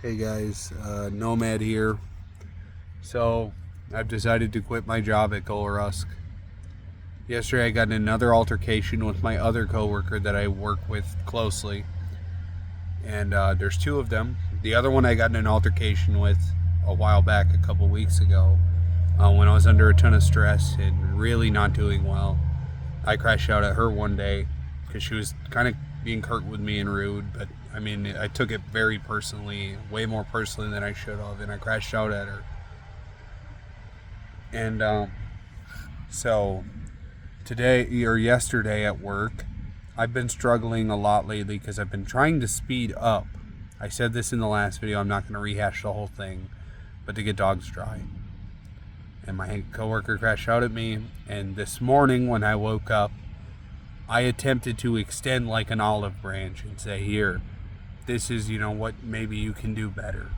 Hey guys, Nomad here. So, I've decided to quit my job at Rusk. Yesterday I got in another altercation with my other coworker that I work with closely. And there's two of them. The other one I got in an altercation with a while back, a couple weeks ago, when I was under a ton of stress and really not doing well. I crashed out at her one day because she was kind of being curt with me and rude, but I mean, I took it very personally, way more personally than I should have, and I crashed out at her. And so today or yesterday at work, I've been struggling a lot lately because I've been trying to speed up. I said this in the last video, I'm not going to rehash the whole thing, but to get dogs dry. And my coworker crashed out at me, and this morning when I woke up, I attempted to extend like an olive branch and say, here, this is, what maybe you can do better.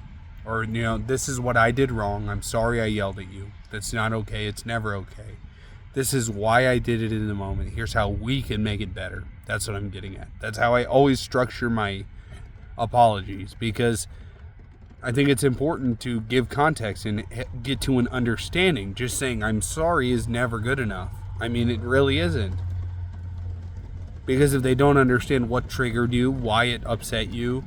Or, this is what I did wrong. I'm sorry I yelled at you. That's not okay. It's never okay. This is why I did it in the moment. Here's how we can make it better. That's what I'm getting at. That's how I always structure my apologies, because I think it's important to give context and get to an understanding. Just saying I'm sorry is never good enough. I mean, it really isn't. Because if they don't understand what triggered you, why it upset you,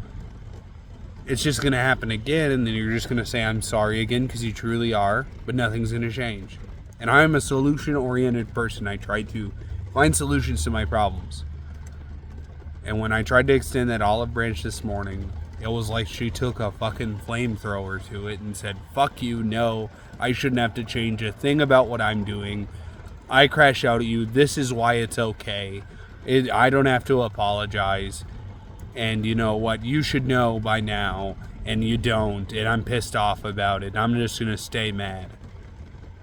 it's just going to happen again, and then you're just going to say, I'm sorry again, because you truly are, but nothing's going to change. And I'm a solution-oriented person. I try to find solutions to my problems. And when I tried to extend that olive branch this morning, it was like she took a fucking flamethrower to it and said, fuck you, no, I shouldn't have to change a thing about what I'm doing. I crashed out at you. This is why it's okay. I don't have to apologize, and you know what, you should know by now, and you don't, and I'm pissed off about it. I'm just gonna stay mad.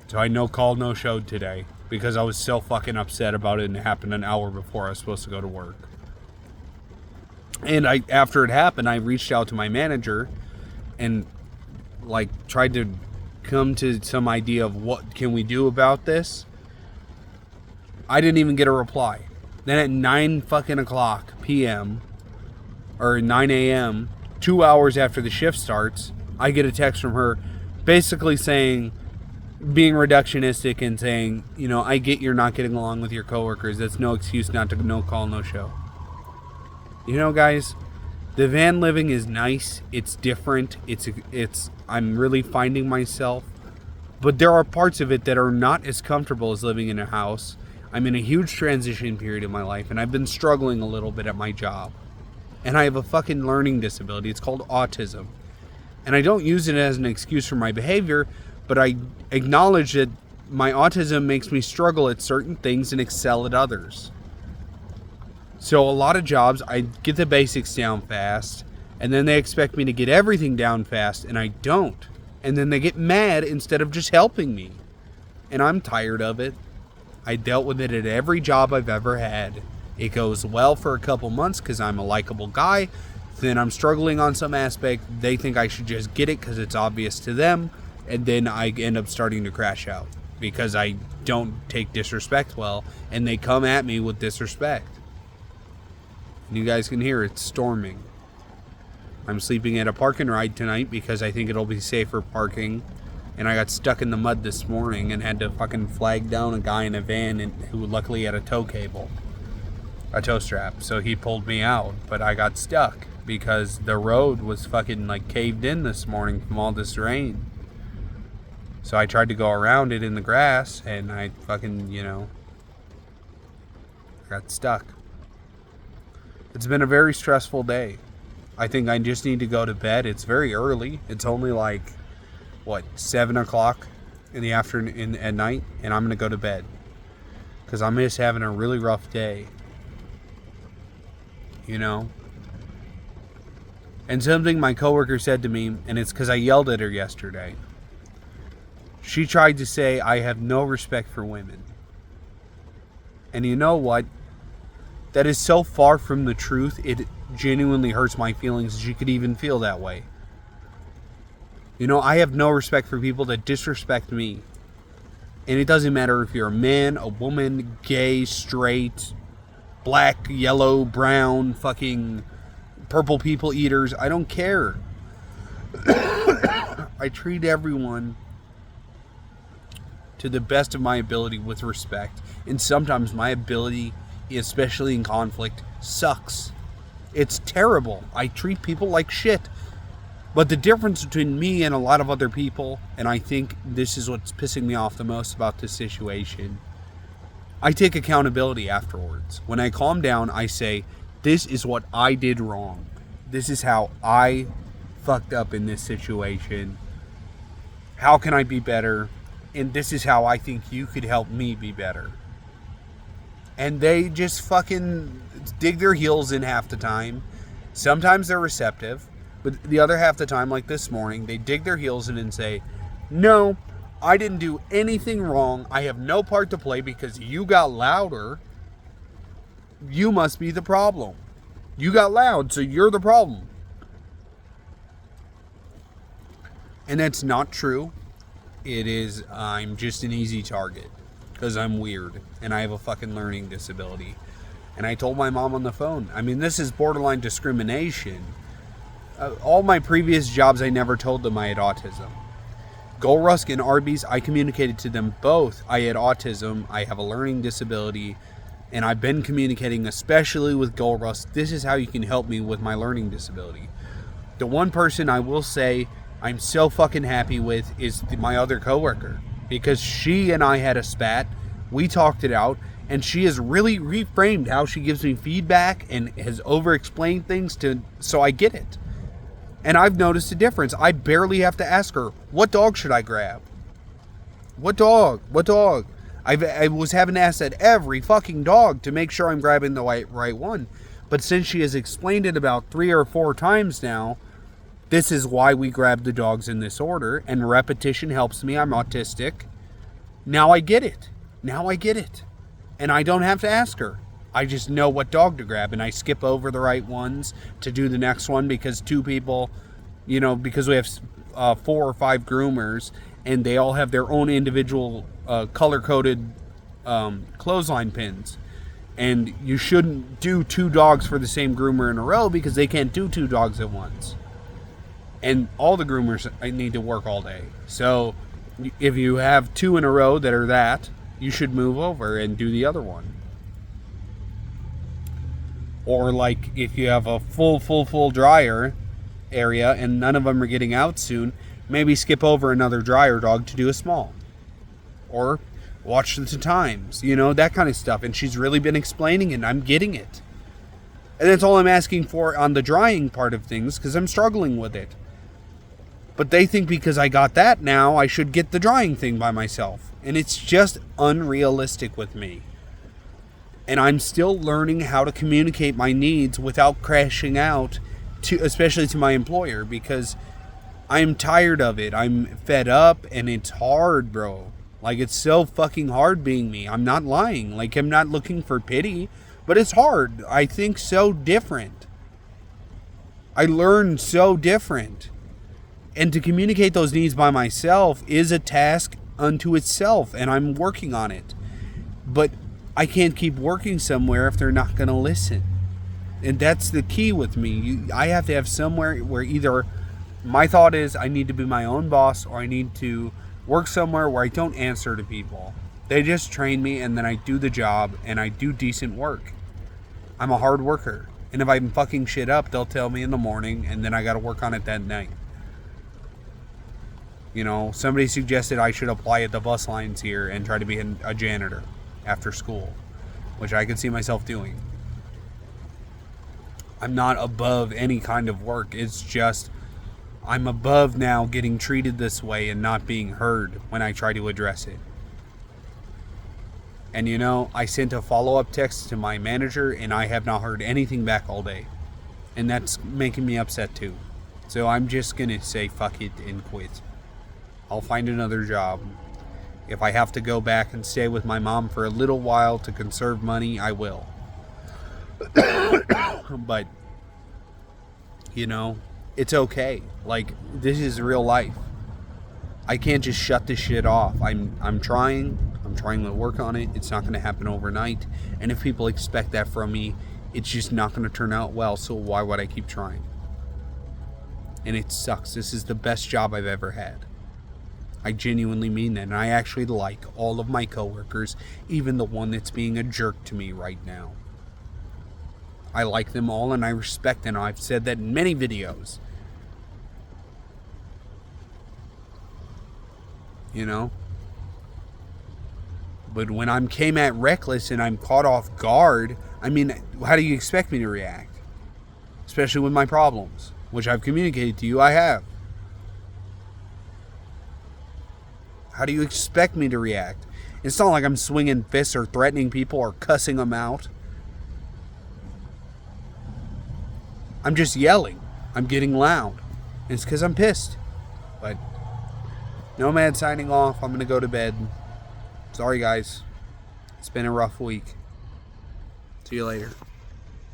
So I called no showed today because I was so fucking upset about it, and it happened an hour before I was supposed to go to work. And after it happened, I reached out to my manager and tried to come to some idea of what can we do about this. I didn't even get a reply. Then at 9 fucking o'clock p.m. or 9 a.m., 2 hours after the shift starts, I get a text from her basically saying, being reductionistic and saying, I get you're not getting along with your coworkers. That's no excuse not to no call, no show. Guys, the van living is nice. It's different. I'm really finding myself. But there are parts of it that are not as comfortable as living in a house. I'm in a huge transition period in my life, and I've been struggling a little bit at my job. And I have a fucking learning disability. It's called autism. And I don't use it as an excuse for my behavior, but I acknowledge that my autism makes me struggle at certain things and excel at others. So a lot of jobs, I get the basics down fast, and then they expect me to get everything down fast, and I don't. And then they get mad instead of just helping me. And I'm tired of it. I dealt with it at every job I've ever had. It goes well for a couple months because I'm a likable guy. Then I'm struggling on some aspect. They think I should just get it because it's obvious to them. And then I end up starting to crash out because I don't take disrespect well. And they come at me with disrespect. And you guys can hear it's storming. I'm sleeping at a park and ride tonight because I think it'll be safer parking. And I got stuck in the mud this morning and had to fucking flag down a guy in a van who luckily had a tow strap. So he pulled me out, but I got stuck because the road was fucking caved in this morning from all this rain. So I tried to go around it in the grass and I fucking, got stuck. It's been a very stressful day. I think I just need to go to bed. It's very early. It's only 7 o'clock in the afternoon at night, and I'm going to go to bed because I'm just having a really rough day, And something my coworker said to me, and it's because I yelled at her yesterday. She tried to say I have no respect for women. And you know what? That is so far from the truth, it genuinely hurts my feelings that she could even feel that way. I have no respect for people that disrespect me. And it doesn't matter if you're a man, a woman, gay, straight, black, yellow, brown, fucking purple people eaters. I don't care. I treat everyone to the best of my ability with respect. And sometimes my ability, especially in conflict, sucks. It's terrible. I treat people like shit. But the difference between me and a lot of other people, and I think this is what's pissing me off the most about this situation, I take accountability afterwards. When I calm down, I say, this is what I did wrong. This is how I fucked up in this situation. How can I be better? And this is how I think you could help me be better. And they just fucking dig their heels in half the time. Sometimes they're receptive, but the other half the time, like this morning, they dig their heels in and say, no, I didn't do anything wrong. I have no part to play because you got louder. You must be the problem. You got loud, so you're the problem. And that's not true. It is, I'm just an easy target because I'm weird and I have a fucking learning disability. And I told my mom on the phone, I mean, this is borderline discrimination. All my previous jobs, I never told them I had autism. Gold Rusk and Arby's, I communicated to them both I had autism, I have a learning disability, and I've been communicating, especially with Gold Rusk, this is how you can help me with my learning disability. The one person I will say I'm so fucking happy with is my other coworker, because she and I had a spat, we talked it out, and she has really reframed how she gives me feedback and has over-explained things so I get it. And I've noticed a difference. I barely have to ask her, what dog should I grab? What dog? What dog? I was having to ask that every fucking dog to make sure I'm grabbing the right one. But since she has explained it about 3 or 4 times now, this is why we grab the dogs in this order. And repetition helps me. I'm autistic. Now I get it. And I don't have to ask her. I just know what dog to grab, and I skip over the right ones to do the next one because 2 people, because we have 4 or 5 groomers, and they all have their own individual color-coded clothesline pins. And you shouldn't do 2 dogs for the same groomer in a row because they can't do 2 dogs at once. And all the groomers need to work all day. So if you have 2 in a row that are that, you should move over and do the other one. Or like if you have a full dryer area and none of them are getting out soon, maybe skip over another dryer dog to do a small. Or watch the times, that kind of stuff. And she's really been explaining it and I'm getting it. And that's all I'm asking for on the drying part of things because I'm struggling with it. But they think because I got that now, I should get the drying thing by myself. And it's just unrealistic with me. And I'm still learning how to communicate my needs without crashing out, especially to my employer, because I'm tired of it. I'm fed up, and it's hard, bro. Like, it's so fucking hard being me. I'm not lying. Like, I'm not looking for pity, but it's hard. I think so different. I learn so different. And to communicate those needs by myself is a task unto itself, and I'm working on it. But I can't keep working somewhere if they're not going to listen. And that's the key with me. I have to have somewhere where either my thought is I need to be my own boss or I need to work somewhere where I don't answer to people. They just train me and then I do the job and I do decent work. I'm a hard worker. And if I'm fucking shit up, they'll tell me in the morning and then I got to work on it that night. Somebody suggested I should apply at the bus lines here and try to be a janitor after school, which I could see myself doing. I'm not above any kind of work. It's just I'm above now getting treated this way and not being heard when I try to address it. And I sent a follow-up text to my manager and I have not heard anything back all day. And that's making me upset too. So I'm just going to say fuck it and quit. I'll find another job. If I have to go back and stay with my mom for a little while to conserve money, I will. But, it's okay. Like, this is real life. I can't just shut this shit off. I'm trying to work on it. It's not going to happen overnight. And if people expect that from me, it's just not going to turn out well. So why would I keep trying? And it sucks. This is the best job I've ever had. I genuinely mean that. And I actually like all of my coworkers, even the one that's being a jerk to me right now. I like them all and I respect them. I've said that in many videos. You know? But when I'm came at reckless and I'm caught off guard, I mean, how do you expect me to react? Especially with my problems, which I've communicated to you I have. How do you expect me to react? It's not like I'm swinging fists or threatening people or cussing them out. I'm just yelling. I'm getting loud. It's because I'm pissed. But Nomad signing off. I'm going to go to bed. Sorry, guys. It's been a rough week. See you later.